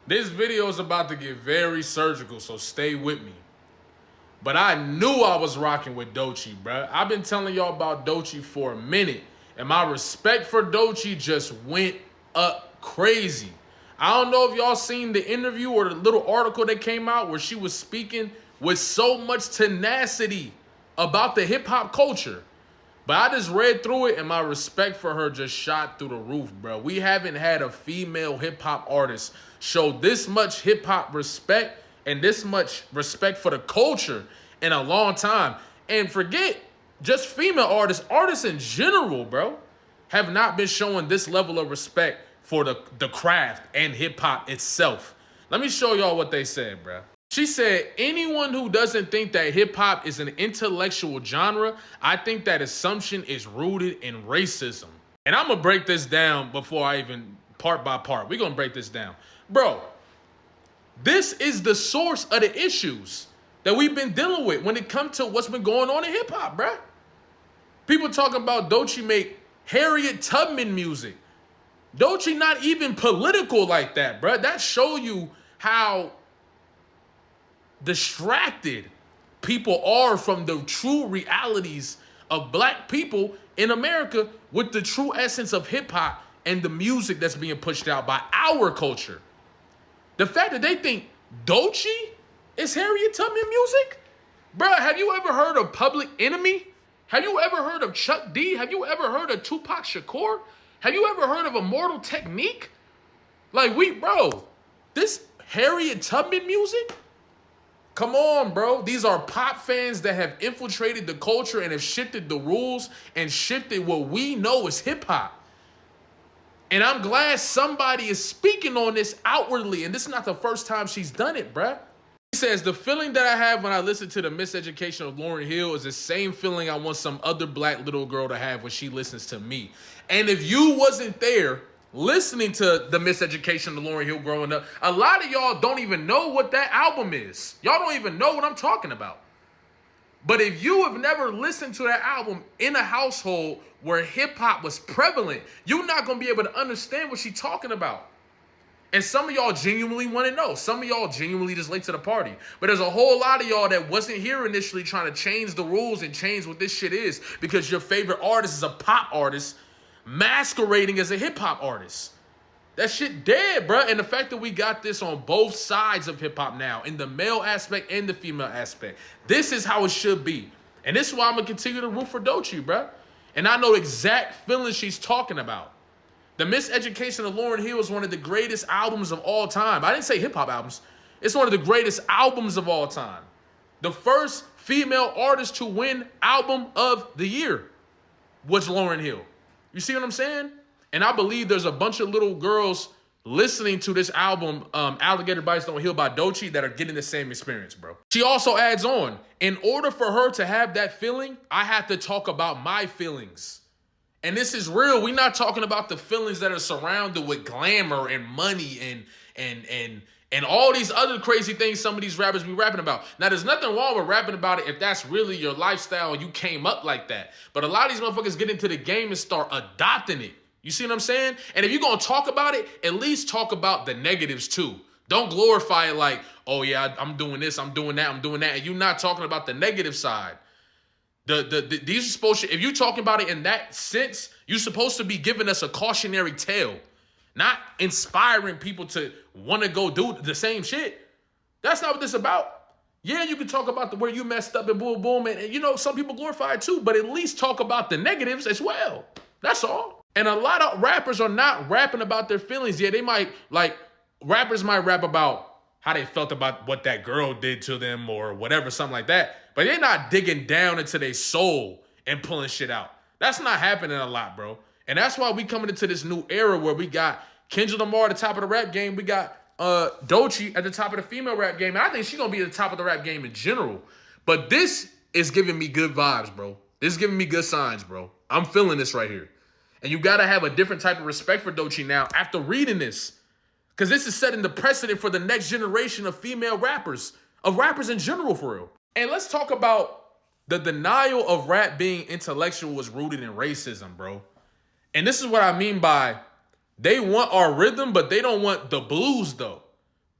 This video is about to get very surgical, so stay with me. But I knew I was rocking with Doechii, bruh. I've been telling y'all about Doechii for a minute, and my respect for Doechii just went up crazy. I don't know if y'all seen the interview or the little article that came out where she was speaking with so much tenacity about the hip-hop culture. But I just read through it, and my respect for her just shot through the roof, bro. We haven't had a female hip-hop artist show this much hip-hop respect and this much respect for the culture in a long time. And forget just female artists, artists in general, bro, have not been showing this level of respect for the craft and hip-hop itself. Let me show y'all what they said, bro. She said, anyone who doesn't think that hip-hop is an intellectual genre, I think that assumption is rooted in racism. And I'm going to break this down before I even part by part. We're going to break this down. Bro, this is the source of the issues that we've been dealing with when it comes to what's been going on in hip-hop, bro. People talking about Doechii make Harriet Tubman music. Doechii not even political like that, bro. That show you how distracted people are from the true realities of black people in America with the true essence of hip-hop and the music that's being pushed out by our culture. The fact that they think Doechii is Harriet Tubman music? Bro, have you ever heard of Public Enemy? Have you ever heard of Chuck D? Have you ever heard of Tupac Shakur? Have you ever heard of Immortal Technique? Like, this Harriet Tubman music? Come on, bro. These are pop fans that have infiltrated the culture and have shifted the rules and shifted what we know as hip-hop. And I'm glad somebody is speaking on this outwardly, and this is not the first time she's done it, bruh. He says, the feeling that I have when I listen to the Miseducation of Lauryn Hill is the same feeling I want some other black little girl to have when she listens to me. And if you wasn't there listening to the Miseducation of Lauryn Hill growing up, a lot of y'all don't even know what that album is. Y'all don't even know what I'm talking about. But if you have never listened to that album in a household where hip-hop was prevalent, you're not going to be able to understand what she's talking about. And some of y'all genuinely want to know. Some of y'all genuinely just late to the party. But there's a whole lot of y'all that wasn't here initially trying to change the rules and change what this shit is because your favorite artist is a pop artist masquerading as a hip-hop artist. That shit dead, bro. And the fact that we got this on both sides of hip-hop now, in the male aspect and the female aspect, this is how it should be. And this is why I'm going to continue to root for Doechii, bro. And I know the exact feelings she's talking about. The Miseducation of Lauryn Hill is one of the greatest albums of all time. I didn't say hip-hop albums. It's one of the greatest albums of all time. The first female artist to win Album of the Year was Lauryn Hill. You see what I'm saying? And I believe there's a bunch of little girls listening to this album, Alligator Bites Don't Heal by Doechii, that are getting the same experience, bro. She also adds on, in order for her to have that feeling, I have to talk about my feelings. And this is real. We're not talking about the feelings that are surrounded with glamour and money and all these other crazy things some of these rappers be rapping about. Now, there's nothing wrong with rapping about it if that's really your lifestyle and you came up like that. But a lot of these motherfuckers get into the game and start adopting it. You see what I'm saying? And if you're going to talk about it, at least talk about the negatives too. Don't glorify it like, oh yeah, I'm doing this, I'm doing that, and you're not talking about the negative side. These are supposed to, if you're talking about it in that sense, you're supposed to be giving us a cautionary tale, not inspiring people to want to go do the same shit. That's not what this is about. Yeah, you can talk about where you messed up and boom, boom, and you know, some people glorify it too, but at least talk about the negatives as well. That's all. And a lot of rappers are not rapping about their feelings. Yeah, they might, rappers might rap about how they felt about what that girl did to them or whatever, something like that. But they're not digging down into their soul and pulling shit out. That's not happening a lot, bro. And that's why we coming into this new era where we got Kendrick Lamar at the top of the rap game. We got Doechii at the top of the female rap game. And I think she's going to be at the top of the rap game in general. But this is giving me good vibes, bro. This is giving me good signs, bro. I'm feeling this right here. And you got to have a different type of respect for Doechii now after reading this. Because this is setting the precedent for the next generation of female rappers, of rappers in general, for real. And let's talk about the denial of rap being intellectual is rooted in racism, bro. And this is what I mean by they want our rhythm, but they don't want the blues, though.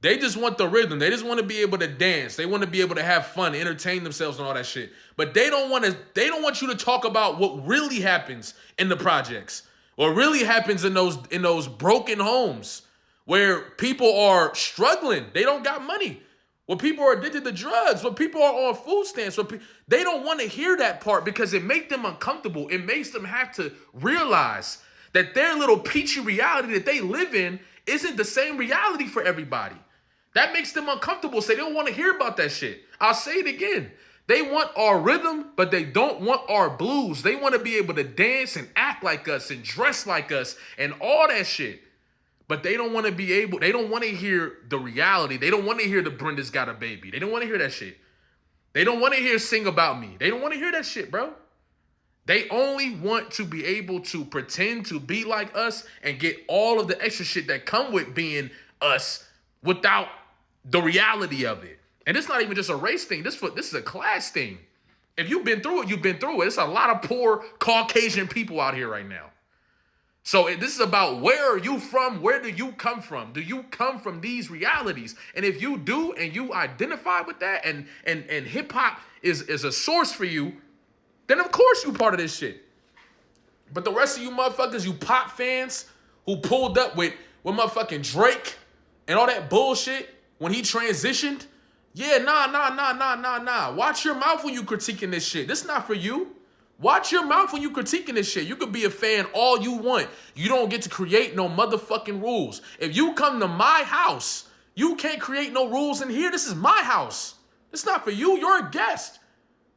They just want the rhythm. They just want to be able to dance. They want to be able to have fun, entertain themselves and all that shit. But they don't want you to talk about what really happens in the projects. What really happens in those broken homes where people are struggling. They don't got money. Where people are addicted to drugs, where people are on food stamps, they don't want to hear that part because it makes them uncomfortable. It makes them have to realize that their little peachy reality that they live in isn't the same reality for everybody. That makes them uncomfortable, so they don't want to hear about that shit. I'll say it again. They want our rhythm, but they don't want our blues. They want to be able to dance and act like us and dress like us and all that shit. But they don't want to they don't want to hear the reality. They don't want to hear the Brenda's Got a Baby. They don't want to hear that shit. They don't want to hear Sing About Me. They don't want to hear that shit, bro. They only want to be able to pretend to be like us and get all of the extra shit that come with being us without the reality of it. And it's not even just a race thing. This is a class thing. If you've been through it, you've been through it. It's a lot of poor Caucasian people out here right now. So this is about, where are you from? Where do you come from? Do you come from these realities? And if you do and you identify with that and hip hop is a source for you, then of course you part of this shit. But the rest of you motherfuckers, you pop fans who pulled up with motherfucking Drake and all that bullshit when he transitioned, yeah, nah. Watch your mouth when you critiquing this shit. This is not for you. Watch your mouth when you critiquing this shit. You could be a fan all you want. You don't get to create no motherfucking rules. If you come to my house, you can't create no rules in here. This is my house. It's not for you. You're a guest.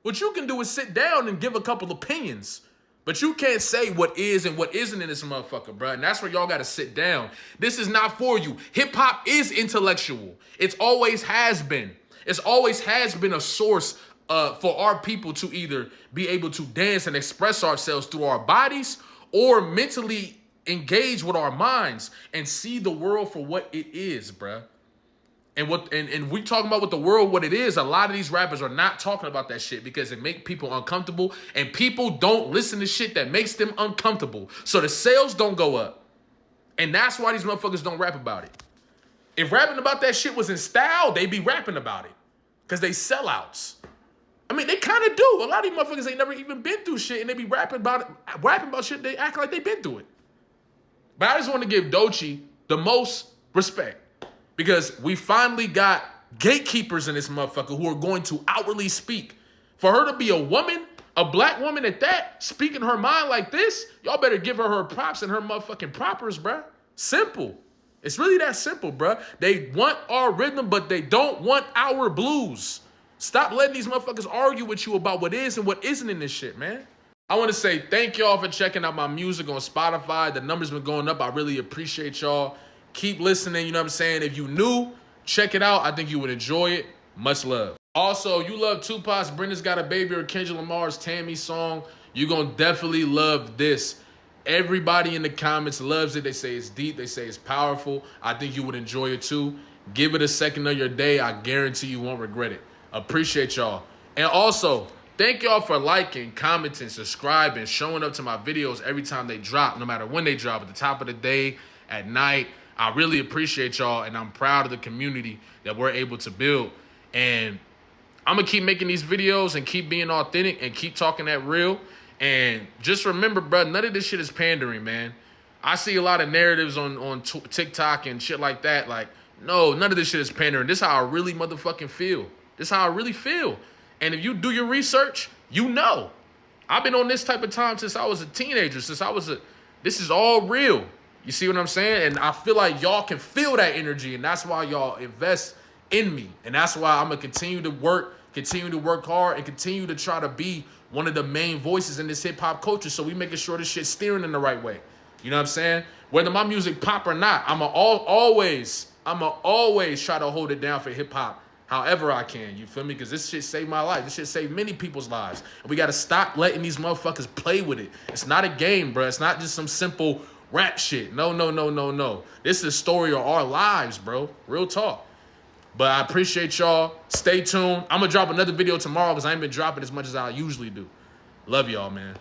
What you can do is sit down and give a couple opinions. But you can't say what is and what isn't in this motherfucker, bro. And that's where y'all got to sit down. This is not for you. Hip-hop is intellectual. It always has been. It's always has been a source for our people to either be able to dance and express ourselves through our bodies or mentally engage with our minds and see the world for what it is, bruh. And we talking about with the world what it is. A lot of these rappers are not talking about that shit because it make people uncomfortable, and people don't listen to shit that makes them uncomfortable. So the sales don't go up. And that's why these motherfuckers don't rap about it. If rapping about that shit was in style, they be rapping about it because they sellouts. I mean, they kind of do. A lot of these motherfuckers ain't never even been through shit, and they be rapping about shit. They act like they been through it. But I just want to give Doechii the most respect because we finally got gatekeepers in this motherfucker who are going to outwardly speak. For her to be a woman, a black woman at that, speaking her mind like this, y'all better give her props and her motherfucking propers, bruh. Simple. It's really that simple, bruh. They want our rhythm, but they don't want our blues. Stop letting these motherfuckers argue with you about what is and what isn't in this shit, man. I want to say thank y'all for checking out my music on Spotify. The numbers been going up. I really appreciate y'all. Keep listening, you know what I'm saying? If you new, check it out. I think you would enjoy it. Much love. Also, you love Tupac's Brenda's Got a Baby or Kendrick Lamar's Tammy song, you're going to definitely love this. Everybody in the comments loves it. They say it's deep. They say it's powerful. I think you would enjoy it too. Give it a second of your day. I guarantee you won't regret it. Appreciate y'all. And also, thank y'all for liking, commenting, subscribing, showing up to my videos every time they drop, no matter when they drop, at the top of the day, at night. I really appreciate y'all, and I'm proud of the community that we're able to build. And I'm going to keep making these videos and keep being authentic and keep talking that real. And just remember, bro, none of this shit is pandering, man. I see a lot of narratives on TikTok and shit like that. Like, no, none of this shit is pandering. This is how I really motherfucking feel. This is how I really feel. And if you do your research, you know. I've been on this type of time since I was a teenager, this is all real. You see what I'm saying? And I feel like y'all can feel that energy, and that's why y'all invest in me. And that's why I'm going to continue to work hard, and continue to try to be one of the main voices in this hip-hop culture, so we making sure this shit's steering in the right way. You know what I'm saying? Whether my music pop or not, I'ma always try to hold it down for hip-hop however I can. You feel me? Because this shit saved my life. This shit saved many people's lives. And we got to stop letting these motherfuckers play with it. It's not a game, bro. It's not just some simple rap shit. No. This is the story of our lives, bro. Real talk. But I appreciate y'all. Stay tuned. I'm going to drop another video tomorrow because I ain't been dropping as much as I usually do. Love y'all, man.